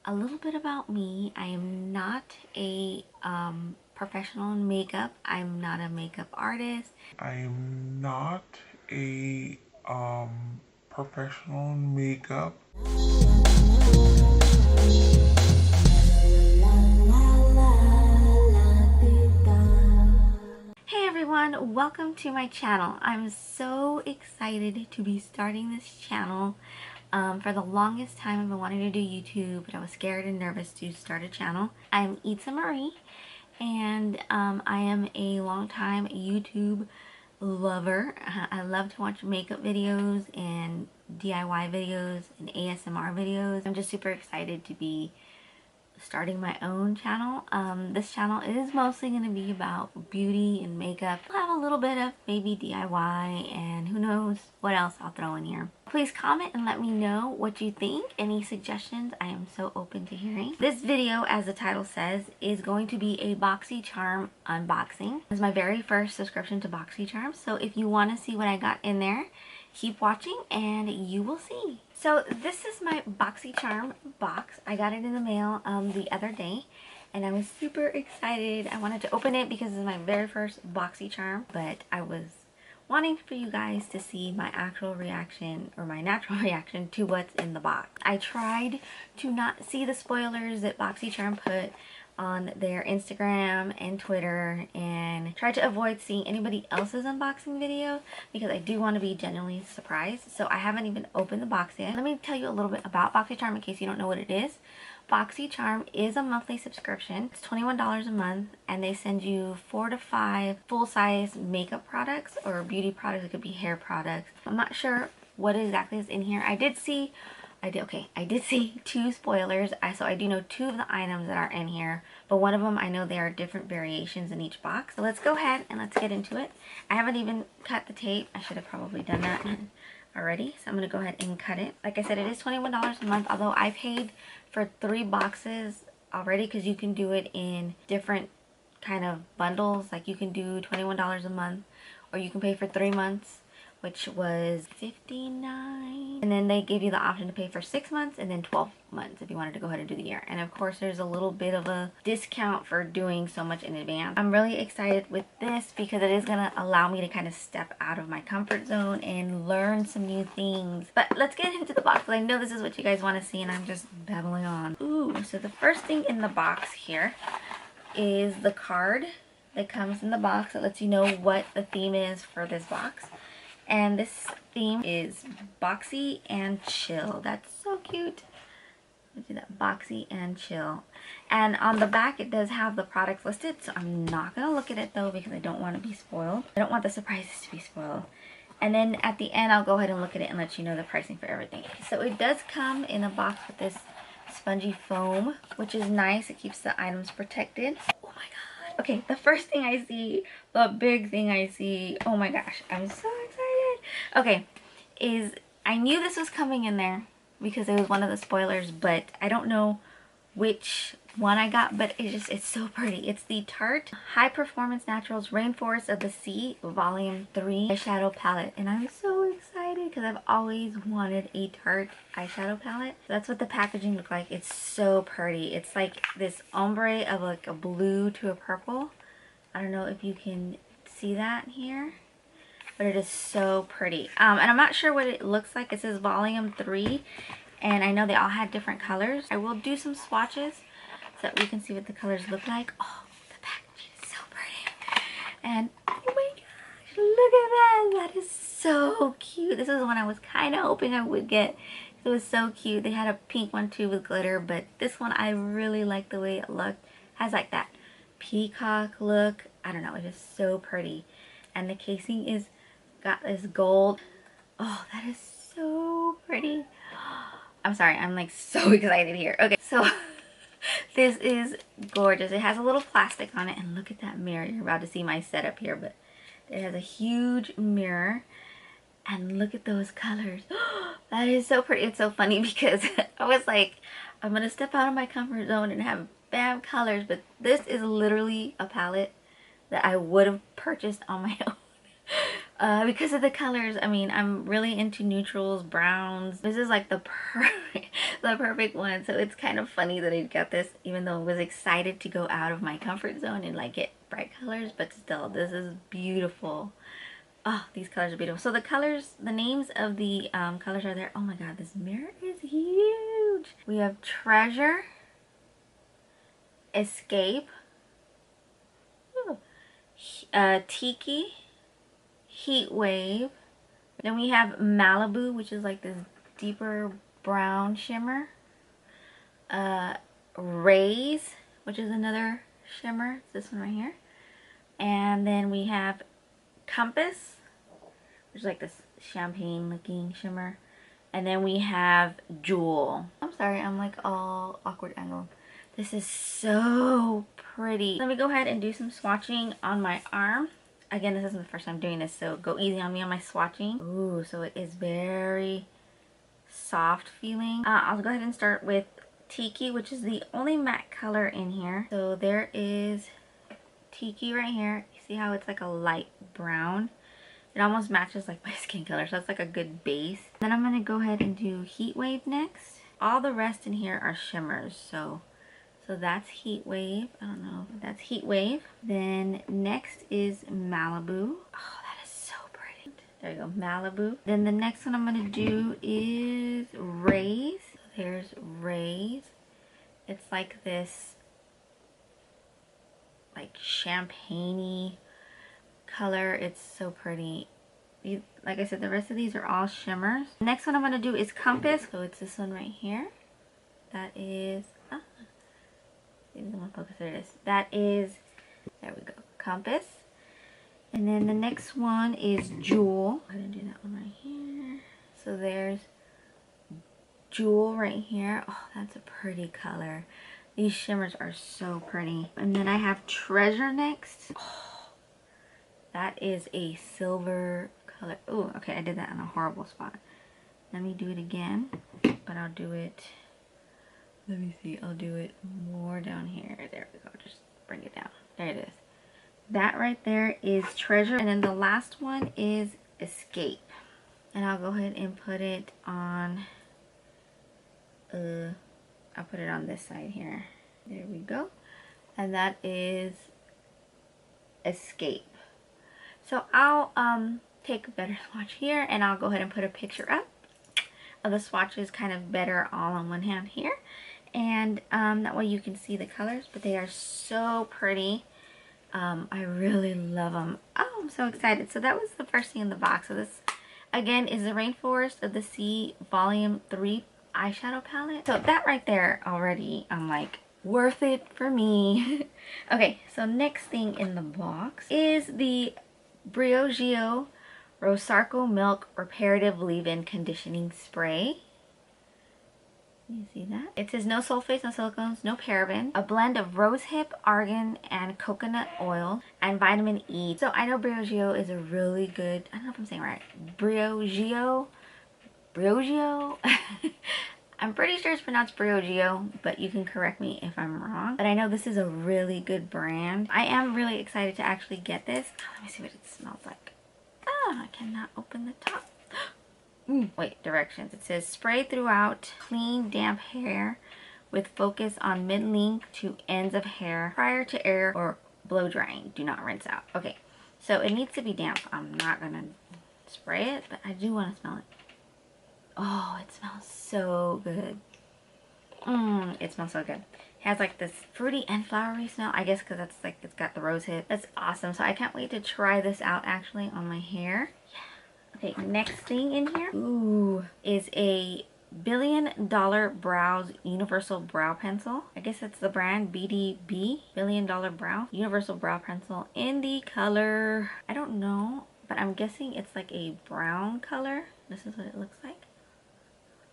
a little bit about me. I am not a professional in makeup. I'm not a makeup artist. I'm not a professional in makeup. Hey everyone, welcome to my channel. I'm so excited to be starting this channel. For the longest time I've been wanting to do YouTube, but I was scared and nervous to start a channel. I'm Itza Marie, and I am a longtime YouTube lover. I love to watch makeup videos and DIY videos and ASMR videos. I'm just super excited to be starting my own channel. This channel is mostly going to be about beauty and makeup. I'll have a little bit of maybe DIY and who knows what else I'll throw in here. Please comment and let me know what you think. Any suggestions, I am so open to hearing. This video, as the title says, is going to be a BoxyCharm unboxing. This is my very first subscription to BoxyCharm, so if you want to see what I got in there, keep watching and you will see. So this is my BoxyCharm box. I got it in the mail the other day and I was super excited. I wanted to open it because it's my very first BoxyCharm, but I was wanting for you guys to see my actual reaction, or my natural reaction, to what's in the box. I tried to not see the spoilers that BoxyCharm put on their Instagram and Twitter, and try to avoid seeing anybody else's unboxing video because I do want to be genuinely surprised. So I haven't even opened the box yet. Let me tell you a little bit about BoxyCharm in case you don't know what it is. BoxyCharm is a monthly subscription. It's $21 a month, and they send you 4 to 5 full-size makeup products or beauty products. It could be hair products. I'm not sure what exactly is in here. I did see 2 spoilers, so I do know 2 of the items that are in here, but one of them I know there are different variations in each box. So let's go ahead and let's get into it. I haven't even cut the tape. I should have probably done that already, so I'm going to go ahead and cut it. Like I said, it is $21 a month, although I paid for 3 boxes already because you can do it in different kind of bundles. Like you can do $21 a month, or you can pay for 3 months, which was $59, and then they give you the option to pay for 6 months and then 12 months if you wanted to go ahead and do the year. And of course there's a little bit of a discount for doing so much in advance. I'm really excited with this because it is going to allow me to kind of step out of my comfort zone and learn some new things. But let's get into the box because I know this is what you guys want to see and I'm just babbling on. Ooh, so the first thing in the box here is the card that comes in the box that lets you know what the theme is for this box. And this theme is boxy and chill. That's so cute. Let's do that, boxy and chill. And on the back it does have the products listed, so I'm not going to look at it though because I don't want to be spoiled. I don't want the surprises to be spoiled. And then at the end I'll go ahead and look at it and let you know the pricing for everything. So it does come in a box with this spongy foam, which is nice. It keeps the items protected. Oh my god. Okay, the first thing I see, the big thing I see, oh my gosh, I'm so excited. Okay, is I knew this was coming in there because it was one of the spoilers, but I don't know which one I got, but it's so pretty. It's the Tarte High Performance Naturals Rainforest of the Sea Volume 3 eyeshadow palette, and I'm so excited because I've always wanted a Tarte eyeshadow palette. So that's what the packaging looks like. It's so pretty. It's like this ombre of like a blue to a purple. I don't know if you can see that here, but it is so pretty. And I'm not sure what it looks like. It says volume 3, and I know they all had different colors. I will do some swatches so that we can see what the colors look like. Oh, the packaging is so pretty. And oh my gosh, look at that. That is so cute. This is the one I was kind of hoping I would get. It was so cute. They had a pink one too with glitter, but this one I really like the way it looked. It has like that peacock look. I don't know, it is so pretty. And the casing is got this gold. Oh, that is so pretty. I'm sorry, I'm like so excited here. Okay, so this is gorgeous. It has a little plastic on it, and look at that mirror. You're about to see my setup here, but it has a huge mirror, and look at those colors. That is so pretty. It's so funny because I was like, I'm gonna step out of my comfort zone and have bad colors, but this is literally a palette that I would have purchased on my own. Because of the colors. I mean, I'm really into neutrals, browns. This is like the perfect one. So it's kind of funny that I got this, even though I was excited to go out of my comfort zone and like get bright colors. But still, this is beautiful. Oh, these colors are beautiful. So the colors, the names of the colors are there. Oh my god, this mirror is huge. We have Treasure, Escape, Tiki, Heat Wave. Then we have Malibu, which is like this deeper brown shimmer. Raise, which is another shimmer. It's this one right here. And then we have Compass, which is like this champagne looking shimmer. And then we have Jewel. I'm sorry, I'm like all awkward angled. This is so pretty. Let me go ahead and do some swatching on my arm. Again, this isn't the first time doing this, so go easy on me on my swatching. Ooh, so it is very soft feeling. I'll go ahead and start with Tiki, which is the only matte color in here. So there is Tiki right here. You see how it's like a light brown? It almost matches like my skin color, so that's like a good base. Then I'm gonna go ahead and do Heat Wave next. All the rest in here are shimmers, so that's Heat Wave. I don't know, that's Heat Wave. Then next is Malibu. Oh, that is so pretty. There you go, Malibu. Then the next one I'm gonna do is Raise. So there's Raise. It's like this like champagne-y color. It's so pretty. Like I said, the rest of these are all shimmers. The next one I'm going to do is Compass. So it's this one right here. That is, maybe the one focus, there it is. That is, there we go, Compass. And then the next one is Jewel. I'm going to do that one right here. So there's Jewel right here. Oh, that's a pretty color. These shimmers are so pretty. And then I have Treasure next. Oh, that is a silver color. Oh, okay, I did that in a horrible spot. Let me do it again, but I'll do it, let me see, I'll do it more down here. There we go, just bring it down. There it is. That right there is Treasure. And then the last one is Escape. And I'll go ahead and put it on, I'll put it on this side here. There we go. And that is Escape. So I'll take a better swatch here, and I'll go ahead and put a picture up of the swatches kind of better all on one hand here. And that way you can see the colors, but they are so pretty. I really love them. Oh, I'm so excited. So that was the first thing in the box. So this, again, is the Rainforest of the Sea Volume 3 eyeshadow palette. So that right there already, I'm like, worth it for me. Okay, so next thing in the box is the Briogeo Rosarco Milk Reparative Leave-In Conditioning Spray. You see that? It says no sulfates, no silicones, no paraben. A blend of rosehip, argan, and coconut oil, and vitamin E. So I know Briogeo is a really good, I don't know if I'm saying it right, Briogeo? I'm pretty sure it's pronounced Briogeo, but you can correct me if I'm wrong. But I know this is a really good brand. I am really excited to actually get this. Oh, let me see what it smells like. Ah, I cannot open the top. Wait, directions. It says spray throughout clean, damp hair with focus on mid-length to ends of hair prior to air or blow drying. Do not rinse out. Okay, so it needs to be damp. I'm not going to spray it, but I do want to smell it. Oh, it smells so good. It smells so good. It has like this fruity and flowery smell. I guess because that's like, it's got the rose hip. That's awesome. So I can't wait to try this out actually on my hair. Yeah. Okay, next thing in here, is a $1 Billion Brows Universal Brow Pencil. I guess that's the brand, BDB, $1 Billion Brow Universal Brow Pencil in the color, I don't know, but I'm guessing it's like a brown color. This is what it looks like.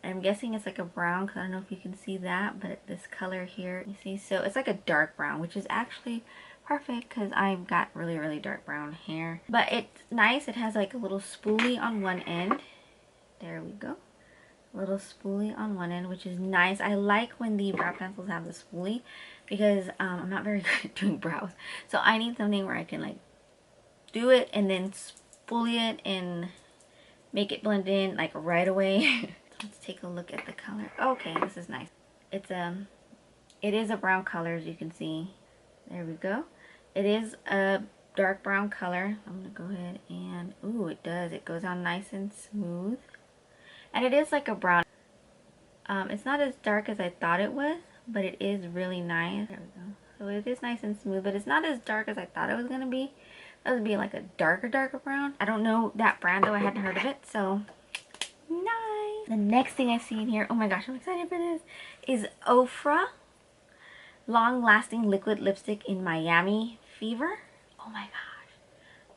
I'm guessing it's like a brown, because I don't know if you can see that, but this color here, you see, so it's like a dark brown, which is actually perfect because I've got really, really dark brown hair. But it's nice. It has like a little spoolie on one end. There we go. A little spoolie on one end, which is nice. I like when the brow pencils have the spoolie because I'm not very good at doing brows. So I need something where I can like do it and then exfoliate and make it blend in like right away. Let's take a look at the color. Okay, this is nice. It is a brown color, as you can see. There we go. It is a dark brown color. I'm gonna go ahead and, ooh, it does. It goes on nice and smooth. And it is like a brown. It's not as dark as I thought it was, but it is really nice. There we go. So it is nice and smooth, but it's not as dark as I thought it was gonna be. That would be like a darker brown. I don't know that brand though. I hadn't heard of it, so nice. The next thing I see in here, oh my gosh, I'm excited for this, is Ofra Long Lasting Liquid Lipstick in Miami Fever. Oh my gosh,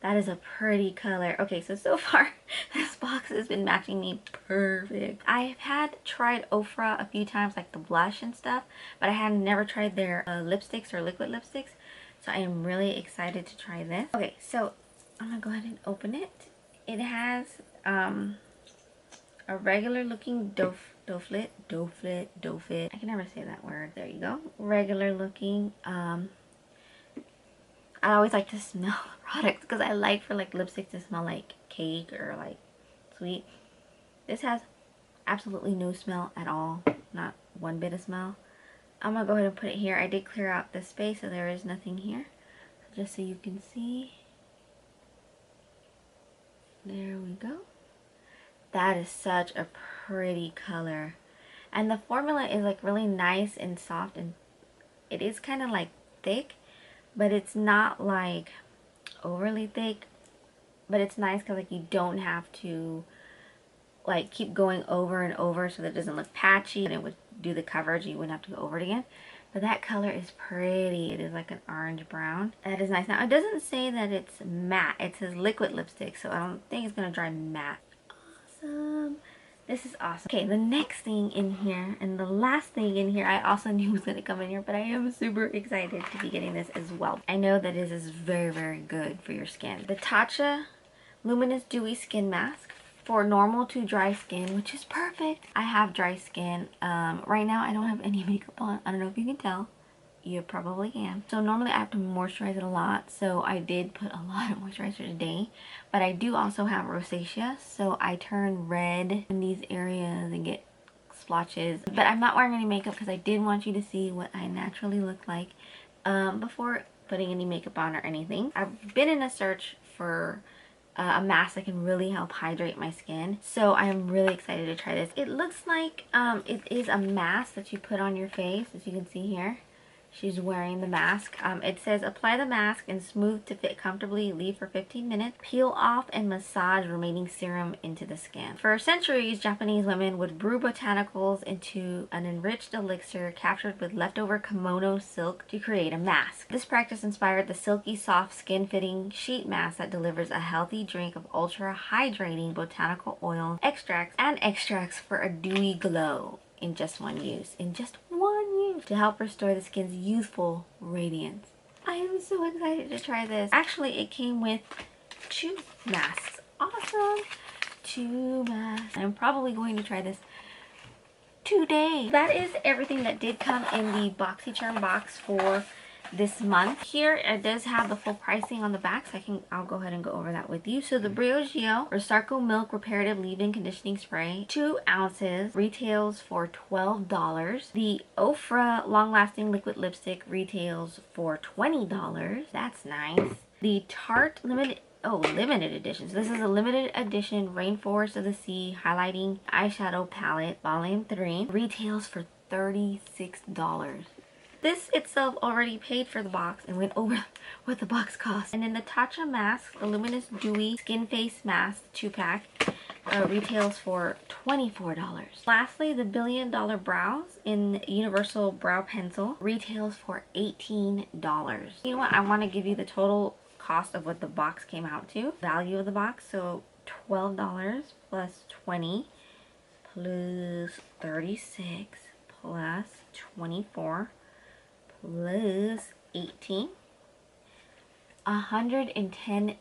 that is a pretty color. Okay, so far this box has been matching me perfect. I've tried Ofra a few times, like the blush and stuff, but I had never tried their lipsticks or liquid lipsticks. So I am really excited to try this. Okay, so I'm gonna go ahead and open it. It has a regular looking doe-foot. I can never say that word. There you go. Regular looking. I always like to smell products because I like for like lipstick to smell like cake or like sweet. This has absolutely no smell at all. Not one bit of smell. I'm gonna go ahead and put it here. I did clear out this space so there is nothing here. Just so you can see. There we go. That is such a pretty color. And the formula is like really nice and soft, and it is kind of like thick, but it's not like overly thick. But it's nice because like you don't have to like keep going over and over so that it doesn't look patchy, and it would do the coverage. You wouldn't have to go over it again. But that color is pretty. It is like an orange brown. That is nice. Now it doesn't say that it's matte. It says liquid lipstick, so I don't think it's gonna dry matte. Awesome. This is awesome. Okay, the next thing in here, and the last thing in here, I also knew was gonna come in here, but I am super excited to be getting this as well. I know that this is very, very good for your skin. The Tatcha Luminous Dewy Skin Mask for normal to dry skin, which is perfect. I have dry skin. Right now I don't have any makeup on. I don't know if you can tell. You probably can. So normally I have to moisturize it a lot, so I did put a lot of moisturizer today. But I do also have rosacea, so I turn red in these areas and get splotches. But I'm not wearing any makeup because I did want you to see what I naturally look like before putting any makeup on or anything. I've been in a search for a mask that can really help hydrate my skin, so I am really excited to try this. It looks like it is a mask that you put on your face, as you can see here. She's wearing the mask. It says apply the mask and smooth to fit comfortably, leave for 15 minutes, peel off and massage remaining serum into the skin. For centuries, Japanese women would brew botanicals into an enriched elixir captured with leftover kimono silk to create a mask. This practice inspired the silky soft skin fitting sheet mask that delivers a healthy drink of ultra hydrating botanical oil extracts for a dewy glow in just one use. To help restore the skin's youthful radiance. I am so excited to try this. Actually, it came with 2 masks. Awesome. 2 masks. I'm probably going to try this today. That is everything that did come in the BoxyCharm box for this month. Here it does have the full pricing on the back, so I'll go ahead and go over that with you. So the Briogeo Rosarco Milk Reparative Leave-In Conditioning Spray, 2 ounces, retails for $12. The Ofra Long Lasting Liquid Lipstick retails for $20. That's nice. The Tarte limited edition. So this is a limited edition Rainforest of the Sea Highlighting Eyeshadow Palette, Volume 3, retails for $36. This itself already paid for the box and went over what the box cost. And then the Tatcha mask, the Luminous Dewy Skin Face Mask 2-pack, retails for $24. Lastly, the Billion Dollar Brows in Universal Brow Pencil retails for $18. You know what? I want to give you the total cost of what the box came out to. Value of the box, so $12 plus 20 plus 36 plus 24 plus 18, $110.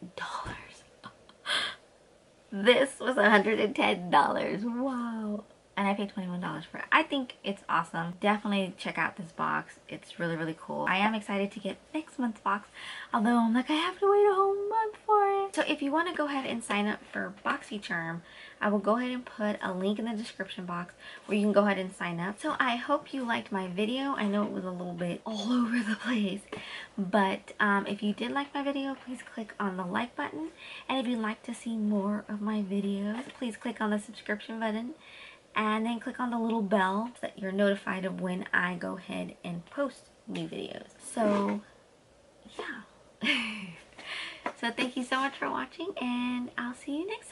This was $110. Wow. and I paid $21 for it. I think it's awesome. Definitely check out this box. It's really, really cool. I am excited to get next month's box, although I'm like, I have to wait a whole month for it. So if you want to go ahead and sign up for BoxyCharm, I will go ahead and put a link in the description box where you can go ahead and sign up. So I hope you liked my video. I know it was a little bit all over the place, but if you did like my video, please click on the like button. And if you'd like to see more of my videos, please click on the subscription button and then click on the little bell so that you're notified of when I go ahead and post new videos. So yeah. So thank you so much for watching, and I'll see you next time.